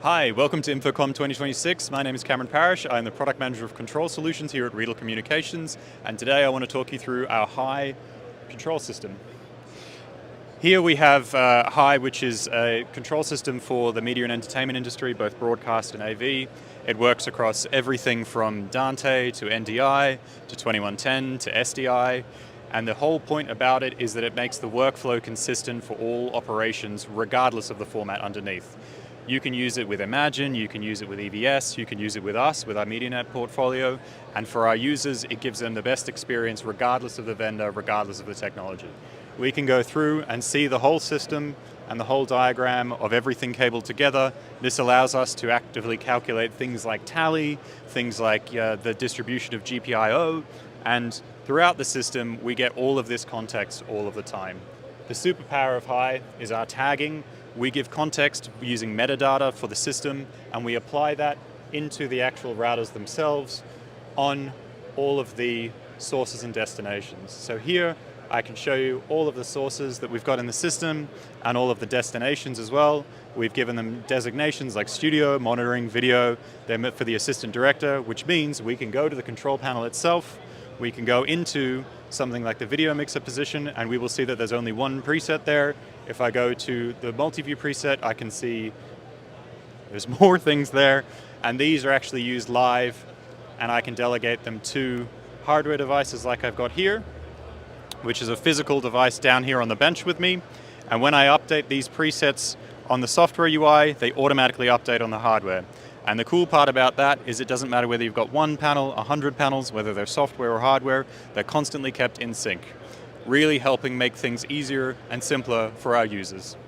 Hi, welcome to InfoComm 2026. My name is Cameron Parrish. I'm the Product Manager of Control Solutions here at Riedel Communications, and today I want to talk you through our Hi control system. Here we have Hi, which is a control system for the media and entertainment industry, both broadcast and AV. It works across everything from Dante to NDI to 2110 to SDI, and the whole point about it is that it makes the workflow consistent for all operations regardless of the format underneath. You can use it with Imagine, you can use it with EVS, you can use it with us, with our MediaNet portfolio, and for our users, it gives them the best experience regardless of the vendor, regardless of the technology. We can go through and see the whole system and the whole diagram of everything cabled together. This allows us to actively calculate things like tally, things like the distribution of GPIO, and throughout the system, we get all of this context all of the time. The superpower of Hi is our tagging. We give context using metadata for the system, and we apply that into the actual routers themselves on all of the sources and destinations. So here I can show you all of the sources that we've got in the system and all of the destinations as well. We've given them designations like studio, monitoring, video. They're meant for the assistant director, which means we can go to the control panel itself. We can go into something like the video mixer position, and we will see that there's only one preset there. If I go to the multi-view preset, I can see there's more things there, and these are actually used live, and I can delegate them to hardware devices like I've got here, which is a physical device down here on the bench with me. And when I update these presets on the software UI, they automatically update on the hardware. And the cool part about that is it doesn't matter whether you've got 1 panel, 100 panels, whether they're software or hardware, they're constantly kept in sync, really helping make things easier and simpler for our users.